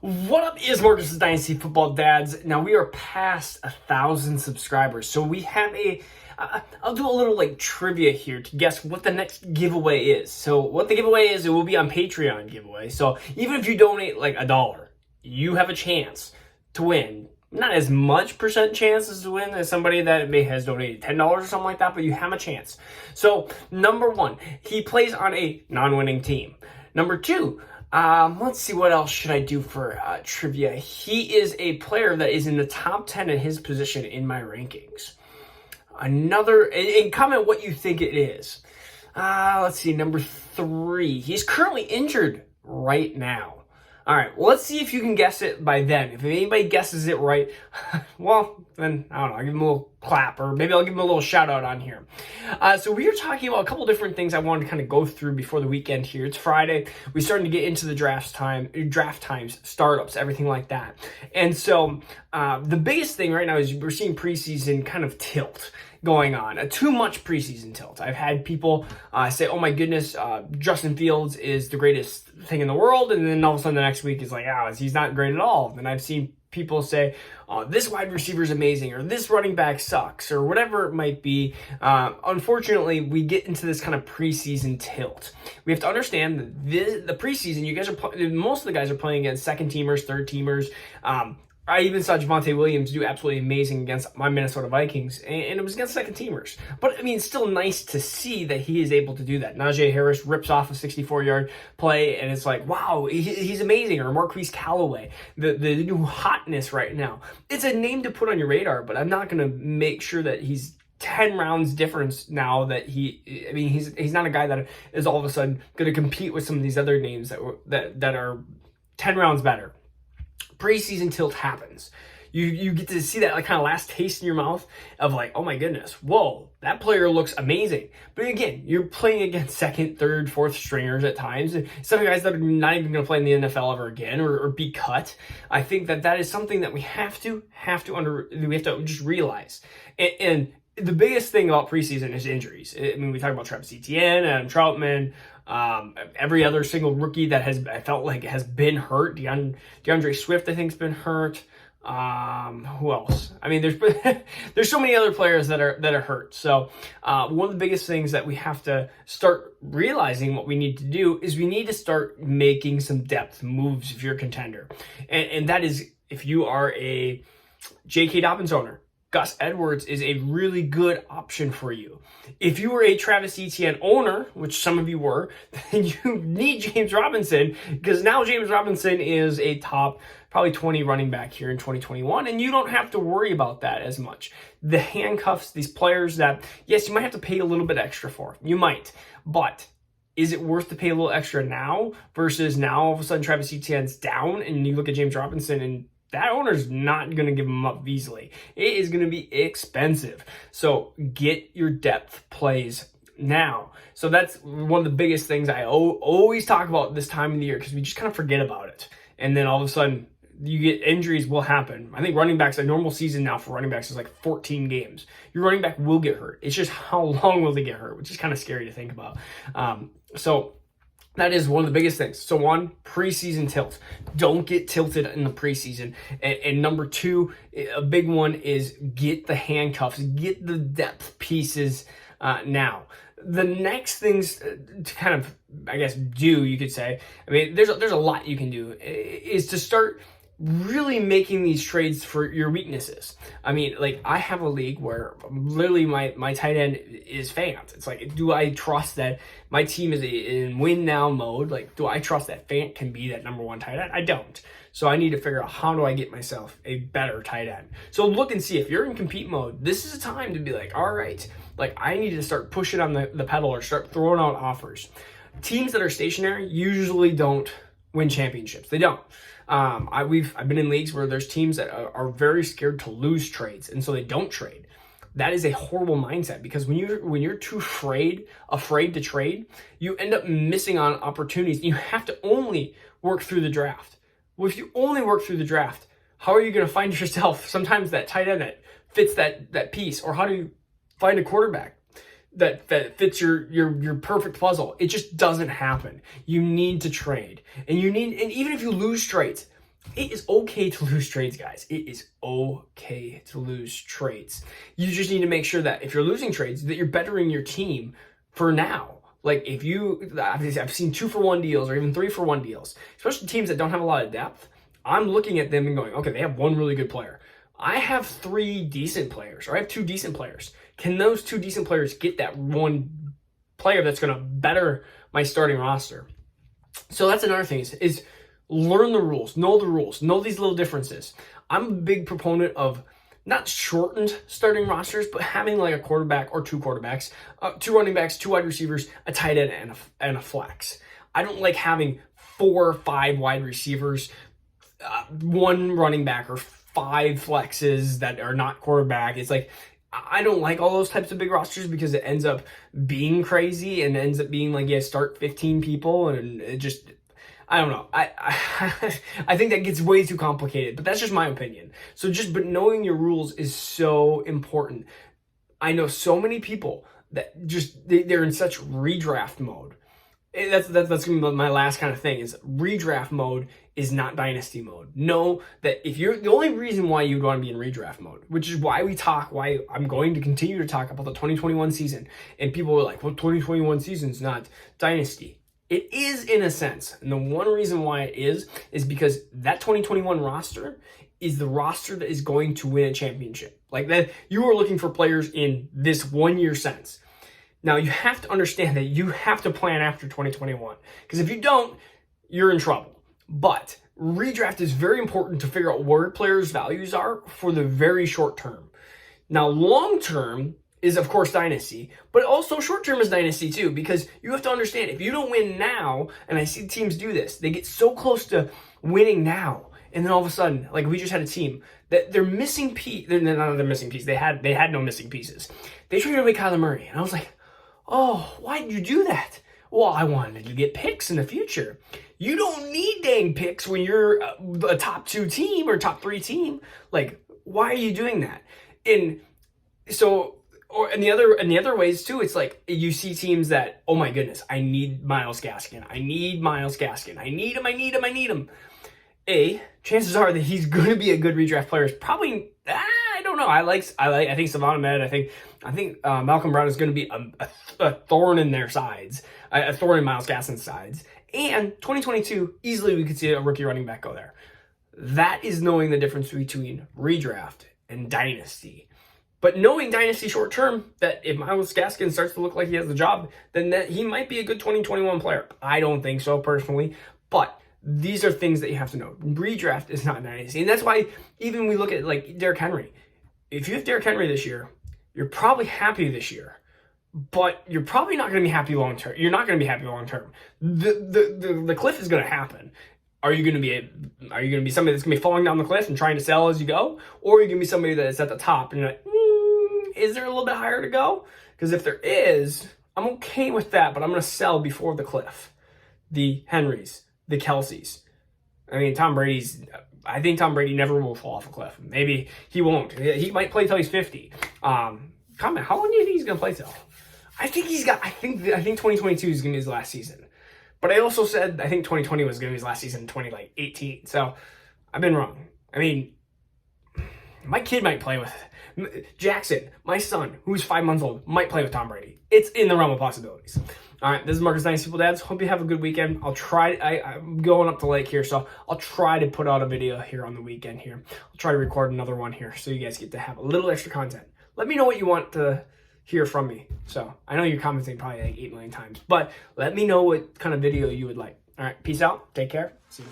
What up is Marcus's Dynasty Football Dads. Now we are past 1,000 subscribers, so we have I'll do a little trivia here to guess what the next giveaway is. So what the giveaway is, it will be on Patreon giveaway. So even if you donate $1, you have a chance to win. Not as much percent chances to win as somebody that has donated $10 or something like that, but you have a chance. So number one, he plays on a non-winning team. Number two, let's see, what else should I do for trivia? He is a player that is in the top 10 in his position in my rankings. And comment what you think it is. Let's see, number three, he's currently injured right now. All right, well, let's see if you can guess it by then. If anybody guesses it right, well, then, I don't know, I'll give him a little clap, or maybe I'll give him a little shout out on here. So we are talking about a couple different things I wanted to kind of go through before the weekend here. It's Friday. We're starting to get into the draft times, startups, everything like that. And so the biggest thing right now is we're seeing preseason kind of tilt going on, too much preseason tilt. I've had people say, oh my goodness, Justin Fields is the greatest thing in the world, and then all of a sudden the next week is like, he's not great at all. And I've seen people say, this wide receiver is amazing, or this running back sucks, or whatever it might be. Unfortunately, we get into this kind of preseason tilt. We have to understand that the preseason, most of the guys are playing against second teamers, third teamers. I even saw Javonte Williams do absolutely amazing against my Minnesota Vikings, and it was against second teamers. But, I mean, it's still nice to see that he is able to do that. Najee Harris rips off a 64-yard play, and it's like, wow, he's amazing. Or Marquise Callaway, the new hotness right now. It's a name to put on your radar, but I'm not going to make sure that he's 10 rounds difference now that he's not a guy that is all of a sudden going to compete with some of these other names that are 10 rounds better. Preseason tilt happens. You get to see that kind of last taste in your mouth of oh my goodness, whoa, that player looks amazing. But again, you're playing against second, third, fourth stringers at times. Some guys that are not even going to play in the NFL ever again or be cut. I think that is something that we have to just realize. And the biggest thing about preseason is injuries. I mean, we talk about Travis Etienne, Adam Troutman, every other single rookie that I felt like has been hurt. DeAndre Swift, I think, has been hurt. Who else? I mean, there's so many other players that are hurt. So one of the biggest things that we have to start realizing what we need to do is we need to start making some depth moves if you're a contender, and that is if you are a J.K. Dobbins owner. Gus Edwards is a really good option for you. If you were a Travis Etienne owner, which some of you were, then you need James Robinson, because now James Robinson is a top probably 20 running back here in 2021, and you don't have to worry about that as much. The handcuffs, these players that, yes, you might have to pay a little bit extra for. You might, but is it worth to pay a little extra now versus now all of a sudden Travis Etienne's down and you look at James Robinson and that owner's not going to give them up easily. It is going to be expensive. So get your depth plays now. So that's one of the biggest things I always talk about this time of the year, because we just kind of forget about it. And then all of a sudden, you get injuries will happen. I think running backs, a normal season now for running backs is 14 games. Your running back will get hurt. It's just how long will they get hurt, which is kind of scary to think about. So that is one of the biggest things. So one, preseason tilt. Don't get tilted in the preseason. And number two, a big one is get the handcuffs, get the depth pieces now. The next things to kind of, I guess, do, you could say, I mean, there's a lot you can do, is to start really making these trades for your weaknesses. I mean, I have a league where literally my tight end is Fant. It's do I trust that my team is in win now mode? Do I trust that Fant can be that number one tight end? I don't. So I need to figure out, how do I get myself a better tight end? So look and see, if you're in compete mode, this is a time to be all right, I need to start pushing on the pedal or start throwing out offers. Teams that are stationary usually don't win championships. They don't. I've been in leagues where there's teams that are very scared to lose trades, and so they don't trade. That is a horrible mindset, because when you're too afraid to trade, you end up missing on opportunities. You have to only work through the draft. Well, if you only work through the draft, how are you going to find yourself sometimes that tight end that fits that piece? Or how do you find a quarterback? that fits your perfect puzzle. It just doesn't happen. You need to trade. And even if you lose trades, it is okay to lose trades, guys. It is okay to lose trades. You just need to make sure that if you're losing trades, that you're bettering your team for now. Like I've seen 2-for-1 deals or even 3-for-1 deals, especially teams that don't have a lot of depth. I'm looking at them and going, okay, they have one really good player. I have 3 decent players, or I have 2 decent players. Can those 2 decent players get that one player that's going to better my starting roster? So that's another thing is learn the rules, know these little differences. I'm a big proponent of not shortened starting rosters, but having like a quarterback or 2 quarterbacks, 2 running backs, 2 wide receivers, a tight end, and a flex. I don't like having 4 or 5 wide receivers, 1 running back, or 5 flexes that are not quarterback. It's like, I don't like all those types of big rosters because it ends up being crazy and ends up being like, start 15 people and it just, I don't know. I think that gets way too complicated, but that's just my opinion. But knowing your rules is so important. I know so many people that just, they're in such redraft mode. That's gonna be my last kind of thing is redraft mode is not dynasty mode. Know that if you're the only reason why you'd want to be in redraft mode, which is why I'm going to continue to talk about the 2021 season. And people were like, well, 2021 season's not dynasty. It is in a sense. And the one reason why it is because that 2021 roster is the roster that is going to win a championship. Like that, you are looking for players in this 1 year sense. Now, you have to understand that you have to plan after 2021. Because if you don't, you're in trouble. But redraft is very important to figure out where players' values are for the very short term. Now, long term is, of course, dynasty. But also short term is dynasty, too. Because you have to understand, if you don't win now, and I see teams do this, they get so close to winning now. And then all of a sudden, like we just had a team that they're missing piece. They're not they're missing piece. They had no missing pieces. They traded away Kyler Murray. And I was like, oh, why did you do that? Well, I wanted to get picks in the future. You don't need dang picks when you're a top 2 team or top 3 team. Like, why are you doing that? And so, and the other ways too, it's like you see teams that, oh my goodness, I need Myles Gaskin. I need him. Chances are that he's going to be a good redraft player. Is probably, I don't know. I think Savon Ahmed. I think Malcolm Brown is going to be a thorn in their sides, a thorn in Myles Gaskin's sides. And 2022, easily we could see a rookie running back go there. That is knowing the difference between redraft and dynasty. But knowing dynasty short term, that if Myles Gaskin starts to look like he has the job, then that he might be a good 2021 player. I don't think so personally, but these are things that you have to know. Redraft is not dynasty. And that's why even we look at like Derrick Henry. If you have Derrick Henry this year, you're probably happy this year, but you're probably not going to be happy long term. You're not going to be happy long term. The cliff is going to happen. Are you going to be somebody that's going to be falling down the cliff and trying to sell as you go? Or are you going to be somebody that's at the top and you're like, is there a little bit higher to go? Because if there is, I'm okay with that, but I'm going to sell before the cliff. The Henrys, the Kelseys. I mean, I think Tom Brady never will fall off a cliff. Maybe he won't. He might play till he's 50. Comment, how long do you think he's going to play till? I think 2022 is going to be his last season. But I also said I think 2020 was going to be his last season in 2018. So I've been wrong. I mean, my kid might play with Jackson, my son, who's 5 months old, might play with Tom Brady. It's in the realm of possibilities. All right, this is Marcus Dynasty Football Dads. Hope you have a good weekend. I'm going up to Lake here, so I'll try to put out a video here on the weekend here. I'll try to record another one here so you guys get to have a little extra content. Let me know what you want to hear from me. So I know you're commenting probably like 8 million times, but let me know what kind of video you would like. All right, peace out. Take care. See you.